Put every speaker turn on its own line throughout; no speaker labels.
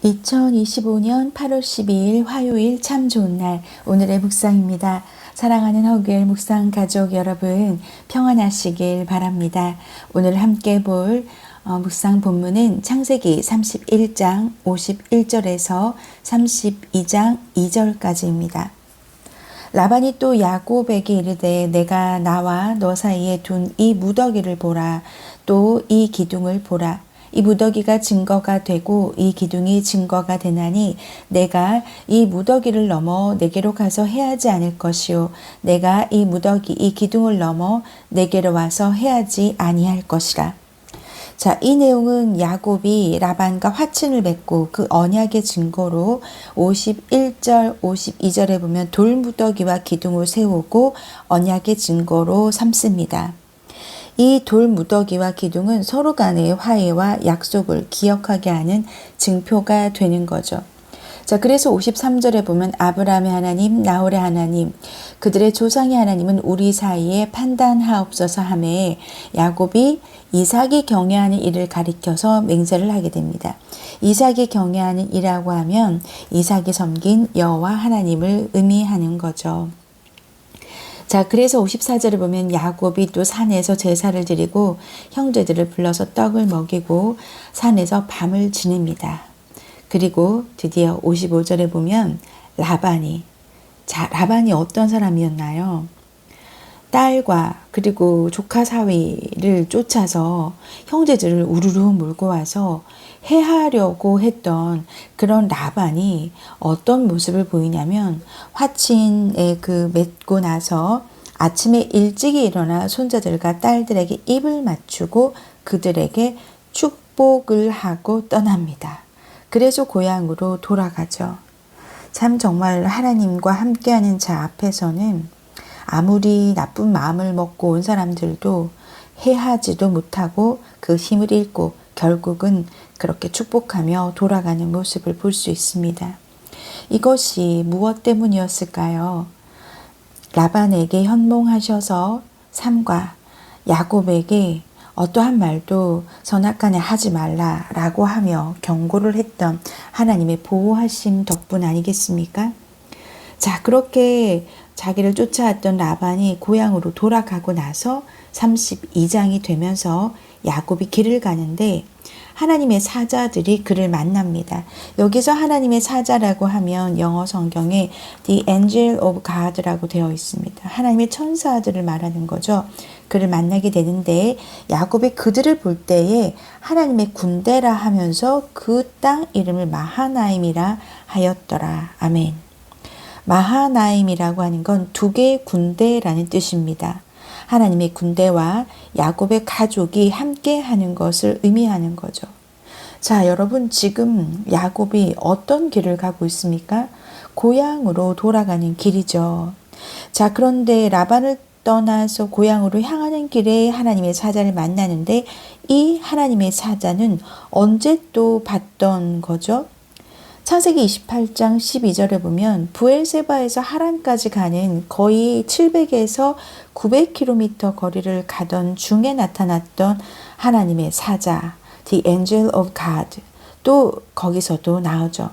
2025년 8월 12일 화요일 참 좋은 날 오늘의 묵상입니다. 사랑하는 허규엘 묵상 가족 여러분 평안하시길 바랍니다. 오늘 함께 볼 묵상 본문은 창세기 31장 51절에서 32장 2절까지입니다. 라반이 또 야곱에게 이르되 내가 나와 너 사이에 둔 이 무더기를 보라. 또 이 기둥을 보라. 이 무더기가 증거가 되고 이 기둥이 증거가 되나니 내가 이 무더기를 넘어 내게로 가서 해하지 않을 것이요 내가 이 무더기 이 기둥을 넘어 내게로 와서 해하지 아니할 것이라. 자, 이 내용은 야곱이 라반과 화친을 맺고 그 언약의 증거로 51절, 52절에 보면 돌무더기와 기둥을 세우고 언약의 증거로 삼습니다. 이 돌무더기와 기둥은 서로 간의 화해와 약속을 기억하게 하는 증표가 되는 거죠. 자, 그래서 53절에 보면 아브라함의 하나님, 나홀의 하나님, 그들의 조상의 하나님은 우리 사이에 판단하옵소서 하매 야곱이 이삭이 경외하는 일을 가리켜서 맹세를 하게 됩니다. 이삭이 경외하는 일이라고 하면 이삭이 섬긴 여호와 하나님을 의미하는 거죠. 자, 그래서 54절에 보면 야곱이 또 산에서 제사를 드리고 형제들을 불러서 떡을 먹이고 산에서 밤을 지냅니다. 그리고 드디어 55절에 보면 라반이 어떤 사람이었나요? 딸과 그리고 조카 사위를 쫓아서 형제들을 우르르 몰고 와서 해하려고 했던 그런 라반이 어떤 모습을 보이냐면 화친에 맺고 나서 아침에 일찍이 일어나 손자들과 딸들에게 입을 맞추고 그들에게 축복을 하고 떠납니다. 그래서 고향으로 돌아가죠. 참 정말 하나님과 함께하는 자 앞에서는 아무리 나쁜 마음을 먹고 온 사람들도 해하지도 못하고 그 힘을 잃고 결국은 그렇게 축복하며 돌아가는 모습을 볼 수 있습니다. 이것이 무엇 때문이었을까요? 라반에게 현몽하셔서 삼가 야곱에게 어떠한 말도 선악간에 하지 말라라고 하며 경고를 했던 하나님의 보호하심 덕분 아니겠습니까? 자, 그렇게 자기를 쫓아왔던 라반이 고향으로 돌아가고 나서 32장이 되면서 야곱이 길을 가는데 하나님의 사자들이 그를 만납니다. 여기서 하나님의 사자라고 하면 영어 성경에 The Angel of God라고 되어 있습니다. 하나님의 천사들을 말하는 거죠. 그를 만나게 되는데 야곱이 그들을 볼 때에 하나님의 군대라 하면서 그 땅 이름을 마하나임이라 하였더라. 아멘. 마하나임이라고 하는 건 두 개의 군대라는 뜻입니다. 하나님의 군대와 야곱의 가족이 함께 하는 것을 의미하는 거죠. 자, 여러분 지금 야곱이 어떤 길을 가고 있습니까? 고향으로 돌아가는 길이죠. 자, 그런데 라반을 떠나서 고향으로 향하는 길에 하나님의 사자를 만나는데 이 하나님의 사자는 언제 또 봤던 거죠? 창세기 28장 12절에 보면 브엘세바에서 하란까지 가는 거의 700에서 900km 거리를 가던 중에 나타났던 하나님의 사자, The Angel of God, 또 거기서도 나오죠.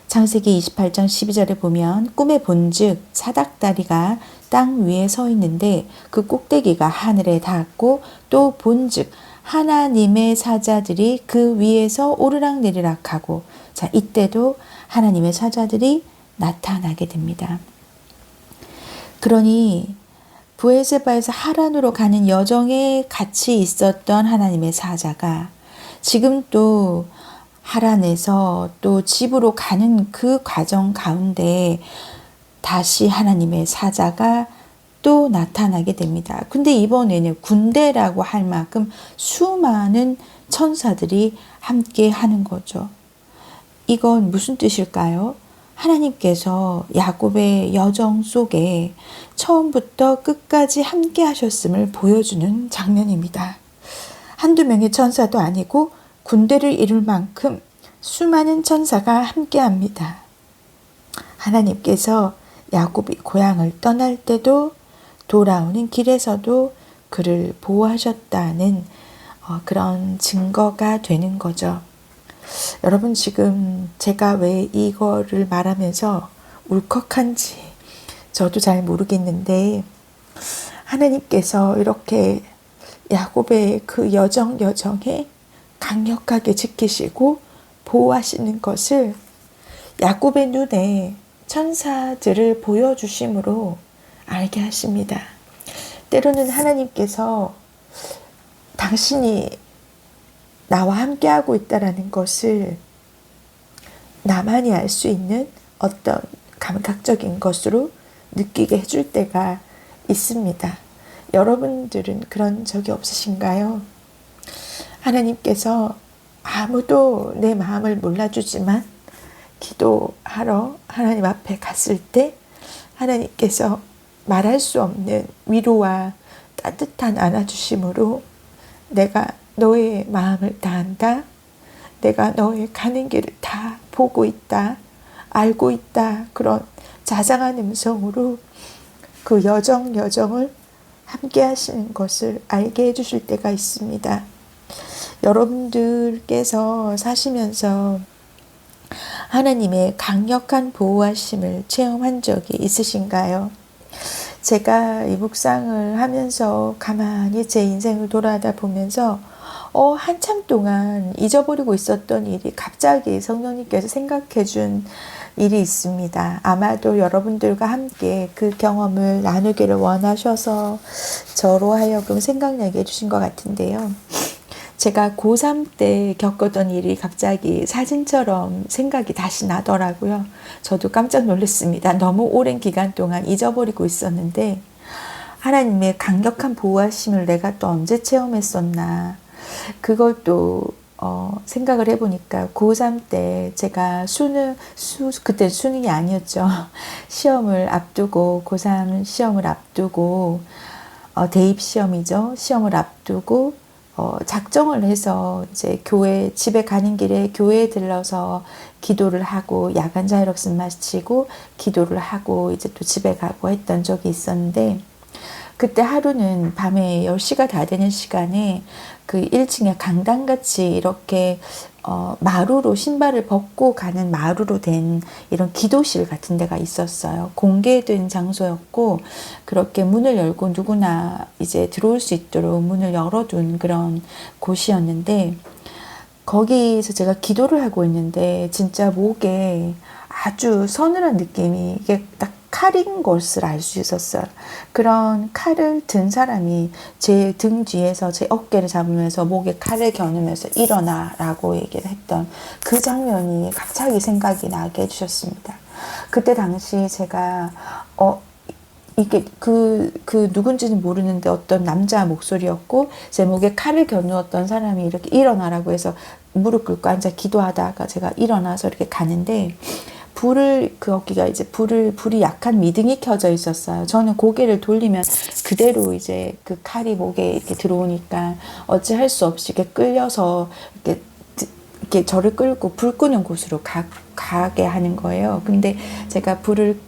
창세기 28장 12절에 보면 꿈에 본즉 사닥다리가 땅 위에 서 있는데 그 꼭대기가 하늘에 닿았고 또 본즉 하나님의 사자들이 그 위에서 오르락내리락 하고 자, 이때도 하나님의 사자들이 나타나게 됩니다. 그러니 브엘세바에서 하란으로 가는 여정에 같이 있었던 하나님의 사자가 지금 또 하란에서 또 집으로 가는 그 과정 가운데 다시 하나님의 사자가 또 나타나게 됩니다. 근데 이번에는 군대라고 할 만큼 수많은 천사들이 함께 하는 거죠. 이건 무슨 뜻일까요? 하나님께서 야곱의 여정 속에 처음부터 끝까지 함께 하셨음을 보여주는 장면입니다. 한두 명의 천사도 아니고 군대를 이룰 만큼 수많은 천사가 함께 합니다. 하나님께서 야곱이 고향을 떠날 때도 돌아오는 길에서도 그를 보호하셨다는 그런 증거가 되는 거죠. 여러분 지금 제가 왜 이거를 말하면서 울컥한지 저도 잘 모르겠는데 하나님께서 이렇게 야곱의 그 여정에 강력하게 지키시고 보호하시는 것을 야곱의 눈에 천사들을 보여주심으로 알게 하십니다. 때로는 하나님께서 당신이 나와 함께하고 있다는 것을 나만이 알 수 있는 어떤 감각적인 것으로 느끼게 해줄 때가 있습니다. 여러분들은 그런 적이 없으신가요? 하나님께서 아무도 내 마음을 몰라주지만 기도하러 하나님 앞에 갔을 때 하나님께서 말할 수 없는 위로와 따뜻한 안아주심으로 내가 너의 마음을 다 안다. 내가 너의 가는 길을 다 보고 있다. 알고 있다. 그런 자상한 음성으로 그 여정을 함께 하시는 것을 알게 해주실 때가 있습니다. 여러분들께서 사시면서 하나님의 강력한 보호하심을 체험한 적이 있으신가요? 제가 이 묵상을 하면서 가만히 제 인생을 돌아다 보면서 한참 동안 잊어버리고 있었던 일이 갑자기 성령님께서 생각해 준 일이 있습니다. 아마도 여러분들과 함께 그 경험을 나누기를 원하셔서 저로 하여금 생각나게 해주신 것 같은데요. 제가 고3 때 겪었던 일이 갑자기 사진처럼 생각이 다시 나더라고요. 저도 깜짝 놀랐습니다. 너무 오랜 기간 동안 잊어버리고 있었는데 하나님의 강력한 보호하심을 내가 또 언제 체험했었나. 그걸 또 생각을 해보니까 고3 때 제가 그때 수능이 아니었죠. 시험을 앞두고 고3 시험을 앞두고 대입 시험이죠. 시험을 앞두고 작정을 해서 이제 집에 가는 길에 교회에 들러서 기도를 하고 야간 자율학습 마치고 기도를 하고 이제 또 집에 가고 했던 적이 있었는데 그때 하루는 밤에 10시가 다 되는 시간에 그 1층에 강당같이 이렇게 마루로 신발을 벗고 가는 마루로 된 이런 기도실 같은 데가 있었어요. 공개된 장소였고 그렇게 문을 열고 누구나 이제 들어올 수 있도록 문을 열어둔 그런 곳이었는데 거기서 제가 기도를 하고 있는데 진짜 목에 아주 서늘한 느낌이 이게 딱 칼인 것을 알 수 있었어요. 그런 칼을 든 사람이 제 등 뒤에서 제 어깨를 잡으면서 목에 칼을 겨누면서 일어나라고 얘기를 했던 그 장면이 갑자기 생각이 나게 해주셨습니다. 그때 당시 제가 이게 그 누군지는 모르는데 어떤 남자 목소리였고 제 목에 칼을 겨누었던 사람이 이렇게 일어나라고 해서 무릎 꿇고 앉아 기도하다가 제가 일어나서 이렇게 가는데 거기가 이제 불이 약한 미등이 켜져 있었어요. 저는 고개를 돌리면 그대로 이제 그 칼이 목에 이렇게 들어오니까 어찌 할 수 없이 이렇게 끌려서 이렇게 저를 끌고 불 끄는 곳으로 가게 하는 거예요. 근데 제가 불을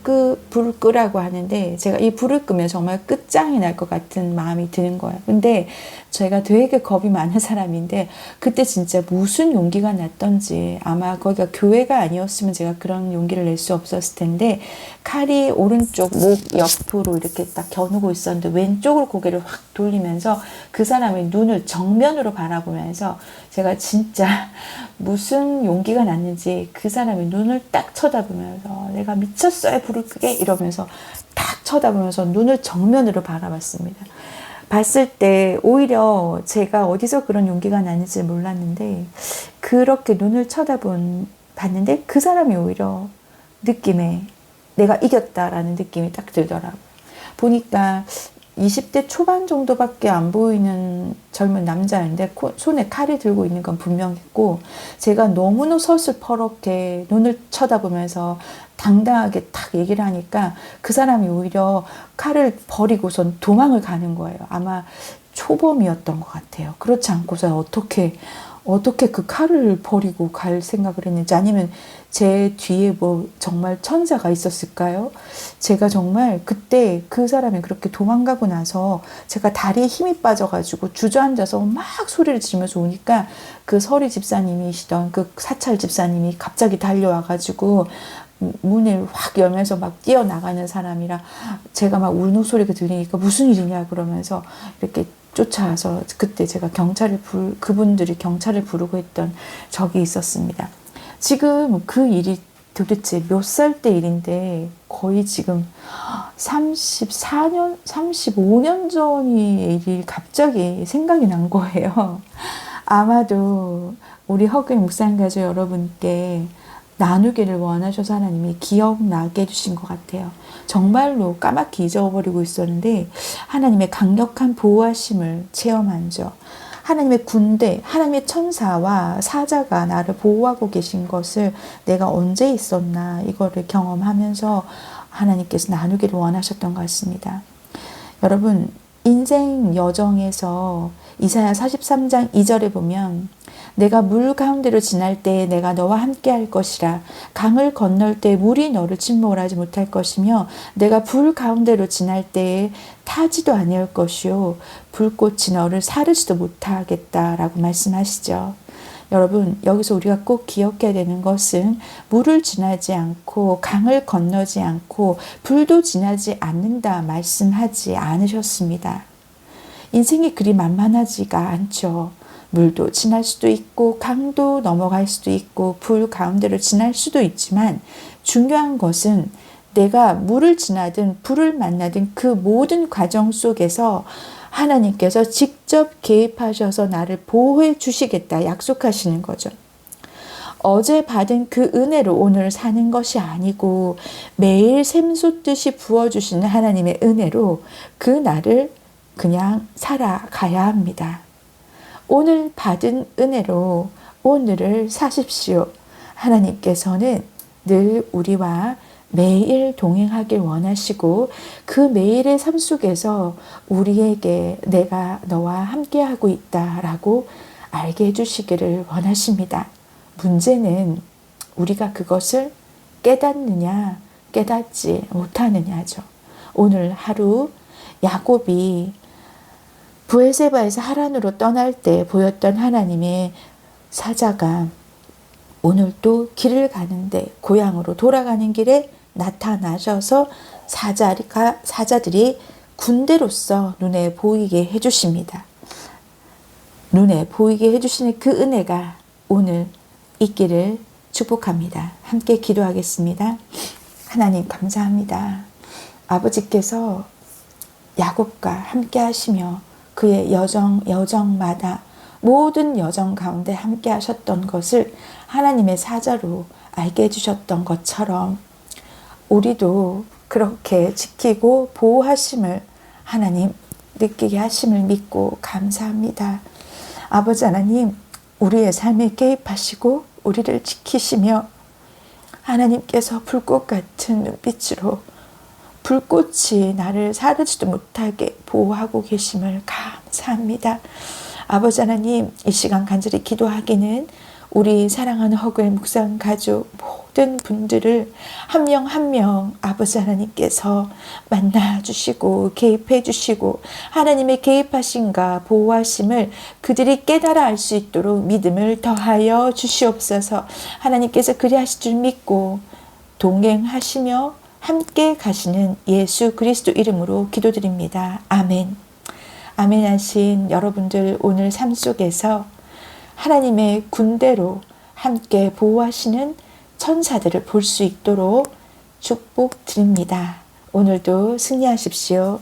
끄라고 하는데 제가 이 불을 끄면 정말 끝장이 날 것 같은 마음이 드는 거예요. 근데 제가 되게 겁이 많은 사람인데 그때 진짜 무슨 용기가 났던지 아마 거기가 교회가 아니었으면 제가 그런 용기를 낼 수 없었을 텐데 칼이 오른쪽 목 옆으로 이렇게 딱 겨누고 있었는데 왼쪽으로 고개를 확 돌리면서 그 사람의 눈을 정면으로 바라보면서 제가 진짜 무슨 용기가 났는지 그 사람의 눈을 딱 쳐다보면서 내가 미쳤어요 불을 끄게 이러면서 딱 쳐다보면서 눈을 정면으로 바라봤습니다. 봤을 때 오히려 제가 어디서 그런 용기가 나는지 몰랐는데 그렇게 눈을 봤는데 그 사람이 오히려 느낌에 내가 이겼다라는 느낌이 딱 들더라고요. 보니까 20대 초반 정도밖에 안 보이는 젊은 남자인데 손에 칼을 들고 있는 건 분명했고 제가 너무나 서슬퍼렇게 눈을 쳐다보면서 당당하게 딱 얘기를 하니까 그 사람이 오히려 칼을 버리고선 도망을 가는 거예요. 아마 초범이었던 것 같아요. 그렇지 않고서 어떻게 어떻게 그 칼을 버리고 갈 생각을 했는지, 아니면 제 뒤에 뭐 정말 천사가 있었을까요? 제가 정말 그때 그 사람이 그렇게 도망가고 나서 제가 다리에 힘이 빠져가지고 주저앉아서 막 소리를 지르면서 오니까 그 서리 집사님이시던 그 사찰 집사님이 갑자기 달려와가지고 문을 확 열면서 막 뛰어나가는 사람이라 제가 막 우는 소리가 들리니까 무슨 일이냐 그러면서 이렇게 쫓아와서 그때 제가 그분들이 경찰을 부르고 했던 적이 있었습니다. 지금 그 일이 도대체 몇 살 때 일인데 거의 지금 34년, 35년 전의 일이 갑자기 생각이 난 거예요. 아마도 우리 허그의 묵상 가족 여러분께 나누기를 원하셔서 하나님이 기억나게 해주신 것 같아요. 정말로 까맣게 잊어버리고 있었는데 하나님의 강력한 보호하심을 체험한죠. 하나님의 군대, 하나님의 천사와 사자가 나를 보호하고 계신 것을 내가 언제 있었나 이거를 경험하면서 하나님께서 나누기를 원하셨던 것 같습니다. 여러분, 인생 여정에서 이사야 43장 2절에 보면 내가 물 가운데로 지날 때에 내가 너와 함께 할 것이라. 강을 건널 때 물이 너를 침몰 하지 못할 것이며 내가 불 가운데로 지날 때에 타지도 아니할 것이요 불꽃이 너를 사르지도 못하겠다라고 말씀하시죠. 여러분, 여기서 우리가 꼭 기억해야 되는 것은 물을 지나지 않고 강을 건너지 않고 불도 지나지 않는다 말씀하지 않으셨습니다. 인생이 그리 만만하지가 않죠. 물도 지날 수도 있고 강도 넘어갈 수도 있고 불 가운데로 지날 수도 있지만 중요한 것은 내가 물을 지나든 불을 만나든 그 모든 과정 속에서 하나님께서 직접 개입하셔서 나를 보호해 주시겠다 약속하시는 거죠. 어제 받은 그 은혜로 오늘 사는 것이 아니고 매일 샘솟듯이 부어주시는 하나님의 은혜로 그 날을 그냥 살아가야 합니다. 오늘 받은 은혜로 오늘을 사십시오. 하나님께서는 늘 우리와 매일 동행하길 원하시고 그 매일의 삶 속에서 우리에게 내가 너와 함께하고 있다라고 알게 해주시기를 원하십니다. 문제는 우리가 그것을 깨닫느냐 깨닫지 못하느냐죠. 오늘 하루 야곱이 브에세바에서 하란으로 떠날 때 보였던 하나님의 사자가 오늘 또 길을 가는데 고향으로 돌아가는 길에 나타나셔서 사자들이 군대로서 눈에 보이게 해주십니다. 눈에 보이게 해주시는 그 은혜가 오늘 있기를 축복합니다. 함께 기도하겠습니다. 하나님 감사합니다. 아버지께서 야곱과 함께 하시며 그의 여정마다 모든 여정 가운데 함께 하셨던 것을 하나님의 사자로 알게 해주셨던 것처럼 우리도 그렇게 지키고 보호하심을 하나님 느끼게 하심을 믿고 감사합니다. 아버지 하나님, 우리의 삶에 개입하시고 우리를 지키시며 하나님께서 불꽃 같은 눈빛으로 불꽃이 나를 사르지도 못하게 보호하고 계심을 감사합니다. 아버지 하나님, 이 시간 간절히 기도하기는 우리 사랑하는 허그의 묵상 가족 모든 분들을 한 명 한 명 아버지 하나님께서 만나주시고 개입해주시고 하나님의 개입하심과 보호하심을 그들이 깨달아 알 수 있도록 믿음을 더하여 주시옵소서. 하나님께서 그리하실 줄 믿고 동행하시며 함께 가시는 예수 그리스도 이름으로 기도드립니다. 아멘. 아멘 하신 여러분들 오늘 삶 속에서 하나님의 군대로 함께 보호하시는 천사들을 볼 수 있도록 축복드립니다. 오늘도 승리하십시오.